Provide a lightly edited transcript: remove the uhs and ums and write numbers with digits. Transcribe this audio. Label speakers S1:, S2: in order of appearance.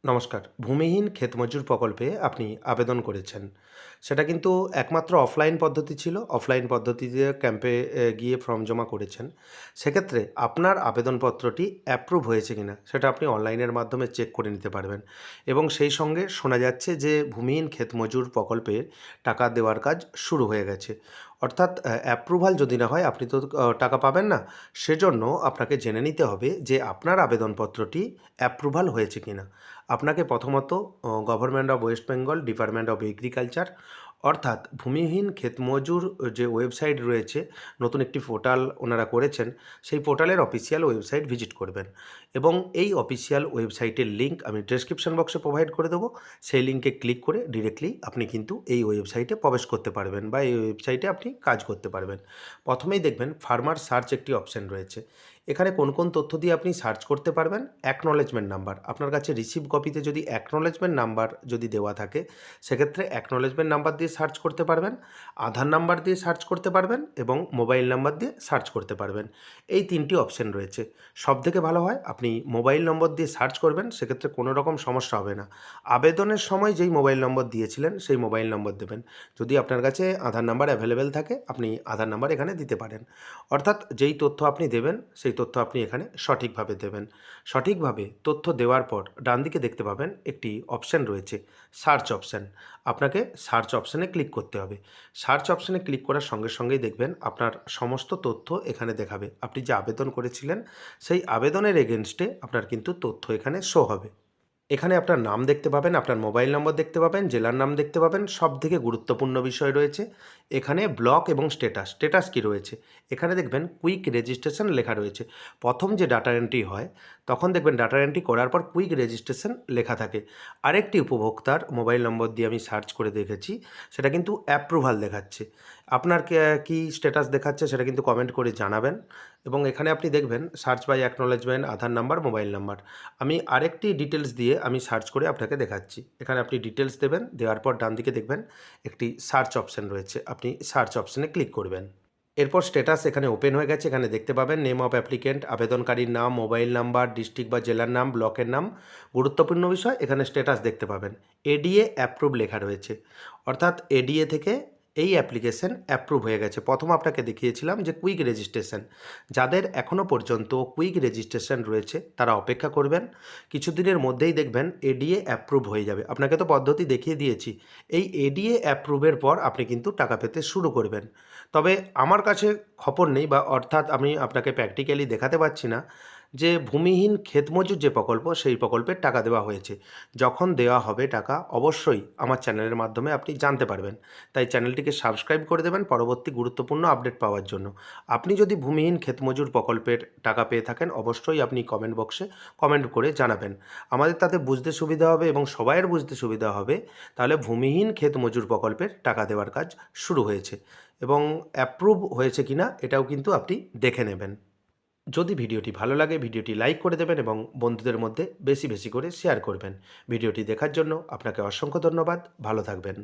S1: নমস্কার। ভূমিহীন ক্ষেতমজুর প্রকল্পে আপনি আবেদন করেছেন। সেটা কিন্তু একমাত্র অফলাইন পদ্ধতি ছিল। অফলাইন পদ্ধতিতে ক্যাম্পে গিয়ে ফর্ম জমা করেছেন। সেক্ষেত্রে আপনার আবেদনপত্রটি অ্যাপ্রুভ হয়েছে কিনা সেটা আপনি অনলাইনের মাধ্যমে চেক করে নিতে পারবেন। এবং সেই সঙ্গে শোনা যাচ্ছে যে ভূমিহীন ক্ষেতমজুর প্রকল্পের টাকা দেওয়ার কাজ শুরু হয়ে গেছে। অর্থাৎ অ্যাপ্রুভাল যদি না হয় আপনি তো টাকা পাবেন না। সেজন্য আপনাকে জেনে নিতে হবে যে আপনার আবেদনপত্রটি অ্যাপ্রুভাল হয়েছে কিনা। আপনাকে প্রথমত government of West Bengal department of agriculture অর্থাৎ ভূমিহীন ক্ষেতমজুর যে ওয়েবসাইট রয়েছে, নতুন একটি পোর্টাল ওনারা করেছেন, সেই পোর্টালের অফিসিয়াল ওয়েবসাইট ভিজিট করবেন এবং এই অফিসিয়াল ওয়েবসাইটের লিঙ্ক আমি ডেসক্রিপশন বক্সে প্রোভাইড করে দেবো। সেই লিঙ্কে ক্লিক করে ডিরেক্টলি আপনি কিন্তু এই ওয়েবসাইটে প্রবেশ করতে পারবেন বা এই ওয়েবসাইটে আপনি কাজ করতে পারবেন। প্রথমেই দেখবেন ফার্মার সার্চ একটি অপশন রয়েছে। এখানে কোন কোন তথ্য দিয়ে আপনি সার্চ করতে পারবেন? অ্যাকনলেজমেন্ট নাম্বার, আপনার কাছে রিসিভ কপিতে যদি অ্যাকনলেজমেন্ট নাম্বার যদি দেওয়া থাকে, সেক্ষেত্রে অ্যাকনলেজমেন্ট নাম্বার দিয়ে সার্চ করতে পারবেন, আধার নাম্বার দিয়ে সার্চ করতে পারবেন এবং মোবাইল নাম্বার দিয়ে সার্চ করতে পারবেন। এই ৩টি অপশন রয়েছে। সবথেকে ভালো হয় আপনি মোবাইল নম্বর দিয়ে সার্চ করবেন, সেক্ষেত্রে কোনো রকম সমস্যা হবে না। আবেদনের সময় যেই মোবাইল নম্বর দিয়েছিলেন সেই মোবাইল নম্বর দেবেন। যদি আপনার কাছে আধার নাম্বার অ্যাভেলেবেল থাকে আপনি আধার নাম্বার এখানে দিতে পারেন। অর্থাৎ যেই তথ্য আপনি দেবেন সেই তথ্য আপনি এখানে সঠিকভাবে দেবেন। সঠিকভাবে তথ্য দেওয়ার পর ডানদিকে দেখতে পাবেন একটি অপশন রয়েছে, সার্চ অপশন। আপনাকে সার্চ অপশনে ক্লিক করতে হবে। সার্চ অপশনে ক্লিক করার সঙ্গে সঙ্গেই দেখবেন আপনার সমস্ত তথ্য এখানে দেখাবে। আপনি যে আবেদন করেছিলেন সেই আবেদনের এগেইনস্টে আপনার কিন্তু তথ্য এখানে শো হবে। এখানে আপনার নাম দেখতে পাবেন, আপনার মোবাইল নম্বর দেখতে পাবেন, জেলার নাম দেখতে পাবেন। সবথেকে গুরুত্বপূর্ণ বিষয় রয়েছে এখানে ব্লক এবং স্ট্যাটাস। স্ট্যাটাস কী রয়েছে? এখানে দেখবেন কুইক রেজিস্ট্রেশন লেখা রয়েছে। প্রথম যে ডাটা এন্ট্রি হয় তখন দেখবেন ডাটা এন্ট্রি করার পর কুইক রেজিস্ট্রেশন লেখা থাকে। আরেকটি উপভোক্তার মোবাইল নম্বর দিয়ে আমি সার্চ করে দেখেছি, সেটা কিন্তু অ্যাপ্রুভাল দেখাচ্ছে। আপনার কী স্ট্যাটাস দেখাচ্ছে সেটা কিন্তু কমেন্ট করে জানাবেন। এবং এখানে আপনি দেখবেন search by acknowledgement, Aadhaar number, mobile number. আমি আরেকটি ডিটেলস দিয়ে আমি সার্চ করে আপনাকে দেখাচ্ছি। এখানে আপনি ডিটেলস দেবেন, দেওয়ার পর ডানদিকে দেখবেন একটি সার্চ অপশন রয়েছে। আপনি সার্চ অপশনে ক্লিক করবেন। এরপর স্ট্যাটাস এখানে ওপেন হয়ে গেছে। এখানে দেখতে পাবেন নেম অফ অ্যাপ্লিক্যান্ট, আবেদনকারীর নাম, মোবাইল নাম্বার, ডিস্ট্রিক্ট বা জেলার নাম, ব্লকের নাম। গুরুত্বপূর্ণ বিষয় এখানে স্ট্যাটাস দেখতে পাবেন। এডিএ অ্যাপ্রুভ লেখা রয়েছে। অর্থাৎ এডিএ থেকে এই অ্যাপ্লিকেশন অ্যাপ্রুভ হয়ে গেছে। প্রথম আপনাকে দেখিয়েছিলাম যে কুইক রেজিস্ট্রেশন। যাদের এখনও পর্যন্ত কুইক রেজিস্ট্রেশন রয়েছে তারা অপেক্ষা করবেন। কিছুদিনের মধ্যেই দেখবেন এডিএ অ্যাপ্রুভ হয়ে যাবে। আপনাকে তো পদ্ধতি দেখিয়ে দিয়েছি। এই এডিএ অ্যাপ্রুভের পর আপনি কিন্তু টাকা পেতে শুরু করবেন। তবে আমার কাছে খবর নেই বা অর্থাৎ আমি আপনাকে প্র্যাকটিক্যালি দেখাতে পারছি না যে ভূমিহীন ক্ষেতমজুর যে প্রকল্প সেই প্রকল্পের টাকা দেওয়া হয়েছে। যখন দেওয়া হবে টাকা অবশ্যই আমার চ্যানেলের মাধ্যমে আপনি জানতে পারবেন। তাই চ্যানেলটিকে সাবস্ক্রাইব করে দেবেন পরবর্তী গুরুত্বপূর্ণ আপডেট পাওয়ার জন্য। আপনি যদি ভূমিহীন ক্ষেতমজুর প্রকল্পের টাকা পেয়ে থাকেন অবশ্যই আপনি কমেন্ট বক্সে কমেন্ট করে জানাবেন। আমাদের তাতে বুঝতে সুবিধা হবে এবং সবাইয়ের বুঝতে সুবিধা হবে তাহলে ভূমিহীন ক্ষেতমজুর প্রকল্পের টাকা দেওয়ার কাজ শুরু হয়েছে এবং অ্যাপ্রুভ হয়েছে কিনা এটাও কিন্তু আপনি দেখে নেবেন। যদি ভিডিওটি ভালো লাগে ভিডিওটি লাইক করে দেবেন এবং বন্ধুদের মধ্যে বেশি বেশি করে শেয়ার করবেন। ভিডিওটি দেখার জন্য আপনাকে অসংখ্য ধন্যবাদ। ভালো থাকবেন।